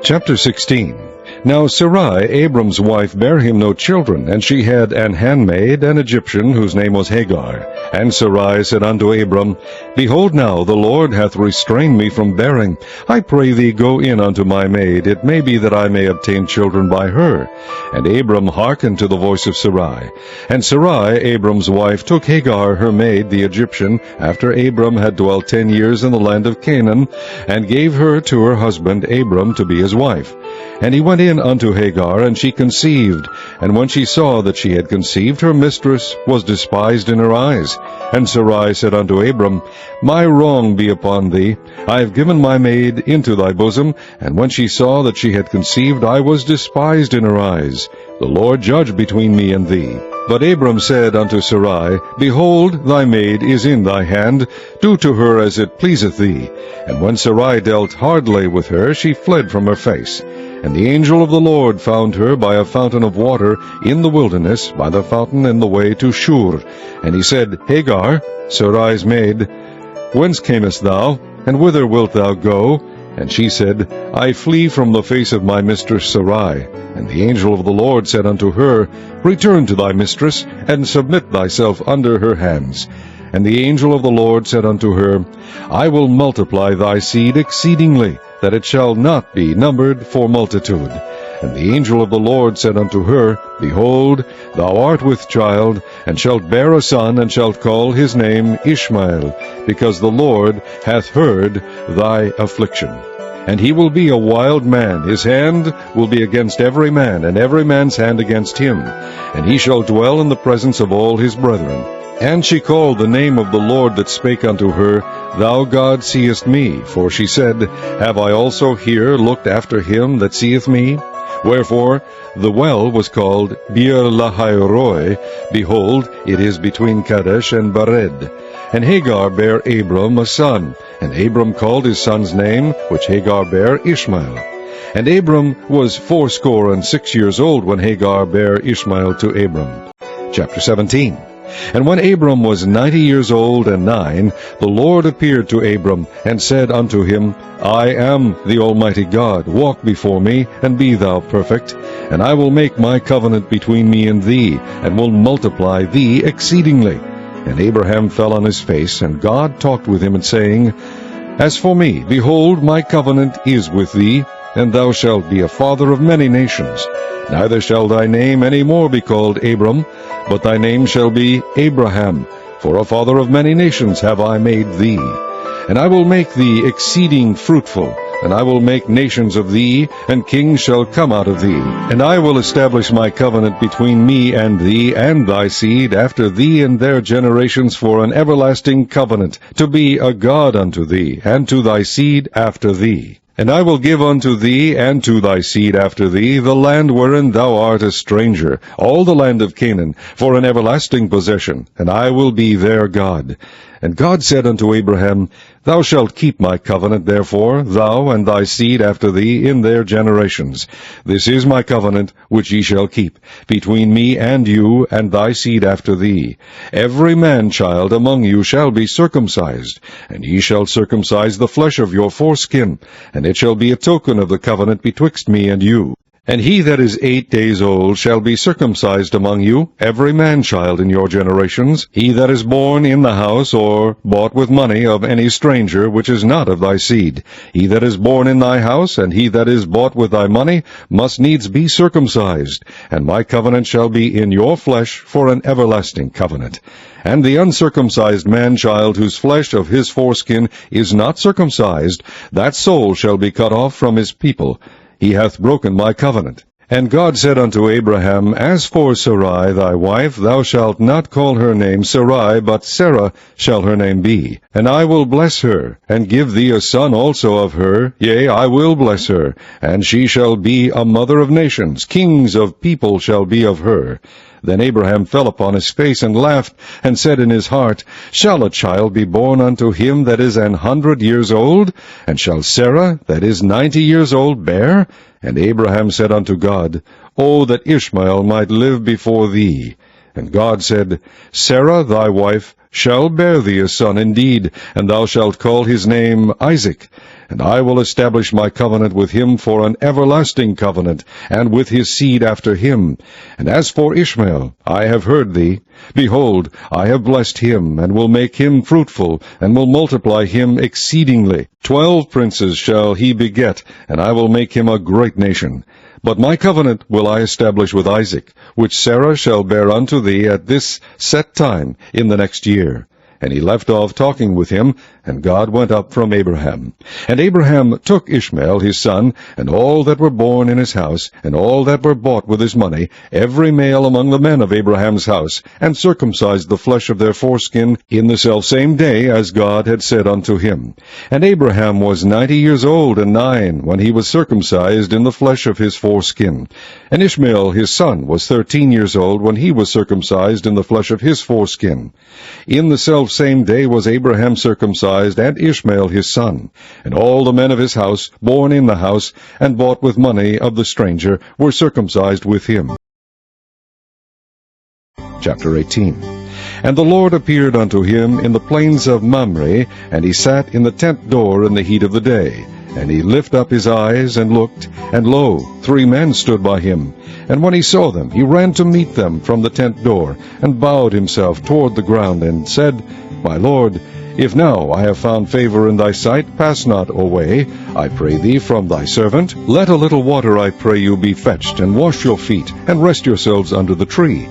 Chapter 16. Now Sarai, Abram's wife, bare him no children, and she had an handmaid, an Egyptian, whose name was Hagar. And Sarai said unto Abram, Behold now, the Lord hath restrained me from bearing. I pray thee, go in unto my maid. It may be that I may obtain children by her. And Abram hearkened to the voice of Sarai. And Sarai, Abram's wife, took Hagar her maid, the Egyptian, after Abram had dwelt 10 years in the land of Canaan, and gave her to her husband Abram to be his wife. And he went in unto Hagar, and she conceived. And when she saw that she had conceived, her mistress was despised in her eyes. And Sarai said unto Abram, My wrong be upon thee. I have given my maid into thy bosom. And when she saw that she had conceived, I was despised in her eyes. The Lord judge between me and thee. But Abram said unto Sarai, Behold, thy maid is in thy hand. Do to her as it pleaseth thee. And when Sarai dealt hardly with her, she fled from her face. And the angel of the Lord found her by a fountain of water in the wilderness, by the fountain in the way to Shur. And he said, Hagar, Sarai's maid, whence camest thou, and whither wilt thou go? And she said, I flee from the face of my mistress Sarai. And the angel of the Lord said unto her, Return to thy mistress, and submit thyself under her hands. And the angel of the Lord said unto her, I will multiply thy seed exceedingly, that it shall not be numbered for multitude. And the angel of the Lord said unto her, Behold, thou art with child, and shalt bear a son, and shalt call his name Ishmael, because the Lord hath heard thy affliction. And he will be a wild man. His hand will be against every man, and every man's hand against him. And he shall dwell in the presence of all his brethren. And she called the name of the Lord that spake unto her, Thou God seest me. For she said, Have I also here looked after him that seeth me? Wherefore the well was called Beer Lahairoi. Behold, it is between Kadesh and Bered. And Hagar bare Abram a son. And Abram called his son's name, which Hagar bare, Ishmael. And Abram was 86 years old when Hagar bare Ishmael to Abram. Chapter 17. And when Abram was 90 years old and 9, the Lord appeared to Abram, and said unto him, I am the Almighty God. Walk before me, and be thou perfect. And I will make my covenant between me and thee, and will multiply thee exceedingly. And Abraham fell on his face, and God talked with him, and saying, As for me, behold, my covenant is with thee, and thou shalt be a father of many nations. Neither shall thy name any more be called Abram, but thy name shall be Abraham, for a father of many nations have I made thee. And I will make thee exceeding fruitful, and I will make nations of thee, and kings shall come out of thee. And I will establish my covenant between me and thee, and thy seed after thee and their generations, for an everlasting covenant, to be a God unto thee, and to thy seed after thee. And I will give unto thee and to thy seed after thee the land wherein thou art a stranger, all the land of Canaan, for an everlasting possession, and I will be their God. And God said unto Abraham, Thou shalt keep my covenant, therefore, thou and thy seed after thee in their generations. This is my covenant which ye shall keep, between me and you and thy seed after thee. Every man-child among you shall be circumcised, and ye shall circumcise the flesh of your foreskin, and it shall be a token of the covenant betwixt me and you. And he that is 8 days old shall be circumcised among you, every man-child in your generations, he that is born in the house, or bought with money of any stranger, which is not of thy seed. He that is born in thy house, and he that is bought with thy money, must needs be circumcised. And my covenant shall be in your flesh for an everlasting covenant. And the uncircumcised man-child, whose flesh of his foreskin is not circumcised, that soul shall be cut off from his people. He hath broken my covenant. And God said unto Abraham, As for Sarai thy wife, thou shalt not call her name Sarai, but Sarah shall her name be. And I will bless her, and give thee a son also of her. Yea, I will bless her, and she shall be a mother of nations. Kings of people shall be of her. Then Abraham fell upon his face, and laughed, and said in his heart, Shall a child be born unto him that is 100 years old? And shall Sarah, that is 90 years old, bear? And Abraham said unto God, O that Ishmael might live before thee. And God said, Sarah thy wife shall bear thee a son indeed, and thou shalt call his name Isaac. And I will establish my covenant with him for an everlasting covenant, and with his seed after him. And as for Ishmael, I have heard thee. Behold, I have blessed him, and will make him fruitful, and will multiply him exceedingly. 12 princes shall he beget, and I will make him a great nation. But my covenant will I establish with Isaac, which Sarah shall bear unto thee at this set time in the next year. And he left off talking with him, and God went up from Abraham. And Abraham took Ishmael his son, and all that were born in his house, and all that were bought with his money, every male among the men of Abraham's house, and circumcised the flesh of their foreskin in the selfsame day as God had said unto him. And Abraham was 90 years old and 9, when he was circumcised in the flesh of his foreskin. And Ishmael his son was 13 years old, when he was circumcised in the flesh of his foreskin. In the selfsame day was Abraham circumcised, and Ishmael his son. And all the men of his house, born in the house, and bought with money of the stranger, were circumcised with him. Chapter 18. And the Lord appeared unto him in the plains of Mamre, and he sat in the tent door in the heat of the day. And he lifted up his eyes, and looked, and lo, 3 men stood by him. And when he saw them, he ran to meet them from the tent door, and bowed himself toward the ground, and said, My Lord, if now I have found favor in thy sight, pass not away, I pray thee, from thy servant. Let a little water, I pray you, be fetched, and wash your feet, and rest yourselves under the tree.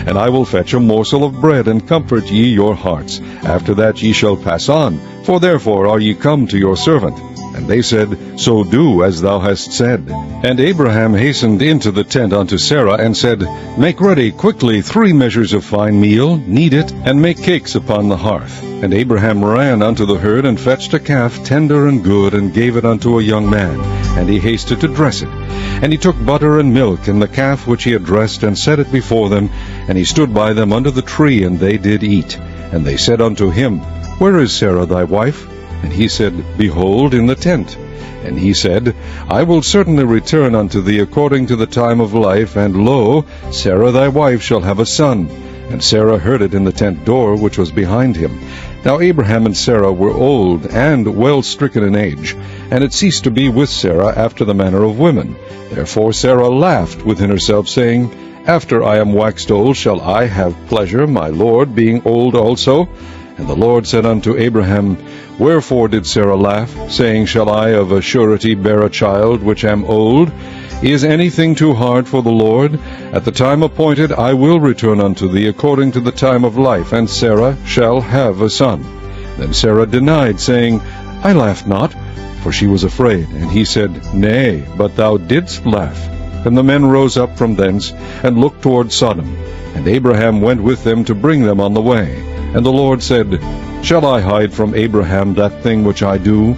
And I will fetch a morsel of bread, and comfort ye your hearts. After that ye shall pass on, for therefore are ye come to your servant. And they said, So do as thou hast said. And Abraham hastened into the tent unto Sarah, and said, Make ready quickly 3 measures of fine meal, knead it, and make cakes upon the hearth. And Abraham ran unto the herd, and fetched a calf tender and good, and gave it unto a young man. And he hasted to dress it. And he took butter and milk, and the calf which he had dressed, and set it before them. And he stood by them under the tree, and they did eat. And they said unto him, Where is Sarah thy wife? And he said, Behold, in the tent. And he said, I will certainly return unto thee according to the time of life, and lo, Sarah thy wife shall have a son. And Sarah heard it in the tent door which was behind him. Now Abraham and Sarah were old, and well stricken in age, and it ceased to be with Sarah after the manner of women. Therefore Sarah laughed within herself, saying, After I am waxed old shall I have pleasure, my Lord being old also? And the Lord said unto Abraham, Wherefore did Sarah laugh, saying, Shall I of a surety bear a child which am old? Is anything too hard for the Lord? At the time appointed I will return unto thee according to the time of life, and Sarah shall have a son. Then Sarah denied, saying, I laughed not, for she was afraid. And he said, Nay, but thou didst laugh. And the men rose up from thence, and looked toward Sodom. And Abraham went with them to bring them on the way. And the Lord said, Shall I hide from Abraham that thing which I do?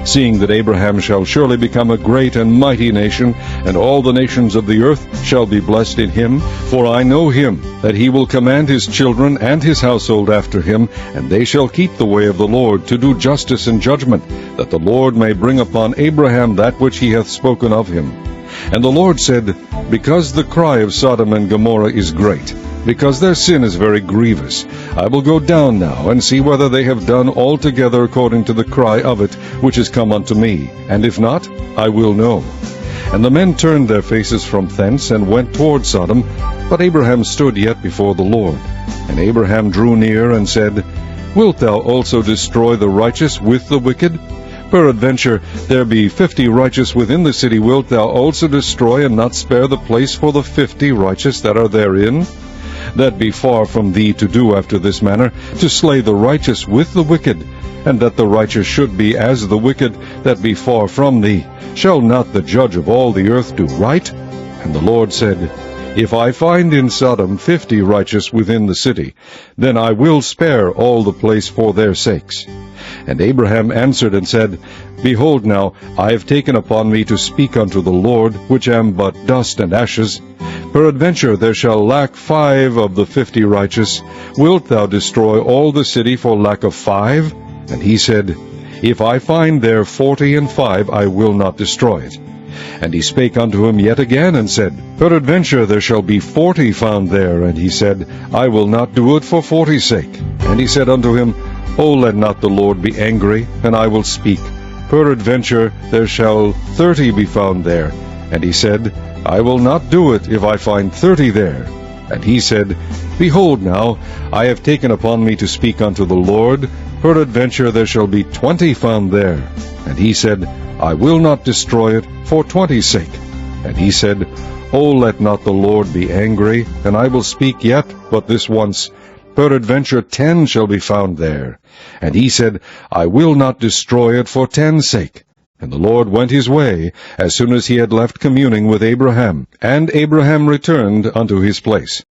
Seeing that Abraham shall surely become a great and mighty nation, and all the nations of the earth shall be blessed in him. For I know him, that he will command his children and his household after him, and they shall keep the way of the Lord, to do justice and judgment, that the Lord may bring upon Abraham that which he hath spoken of him. And the Lord said, Because the cry of Sodom and Gomorrah is great, because their sin is very grievous, I will go down now, and see whether they have done altogether according to the cry of it which is come unto me. And if not, I will know. And the men turned their faces from thence, and went toward Sodom. But Abraham stood yet before the Lord. And Abraham drew near, and said, Wilt thou also destroy the righteous with the wicked? Peradventure there be 50 righteous within the city. Wilt thou also destroy, and not spare the place for the 50 righteous that are therein? That be far from thee to do after this manner, to slay the righteous with the wicked, and that the righteous should be as the wicked, that be far from thee. Shall not the judge of all the earth do right? And the Lord said, If I find in Sodom 50 righteous within the city, then I will spare all the place for their sakes. And Abraham answered and said, Behold now, I have taken upon me to speak unto the Lord, which am but dust and ashes. Peradventure there shall lack 5 of the 50 righteous. Wilt thou destroy all the city for lack of 5? And he said, If I find there 40 and 5, I will not destroy it. And he spake unto him yet again, and said, Peradventure there shall be 40 found there. And he said, I will not do it for 40's sake. And he said unto him, O let not the Lord be angry, and I will speak. Peradventure there shall 30 be found there. And he said, I will not do it, if I find 30 there. And he said, Behold now, I have taken upon me to speak unto the Lord. Peradventure there shall be 20 found there. And he said, I will not destroy it for 20's sake. And he said, O let not the Lord be angry, and I will speak yet but this once. Peradventure 10 shall be found there. And he said, I will not destroy it for 10's sake. And the Lord went his way, as soon as he had left communing with Abraham. And Abraham returned unto his place.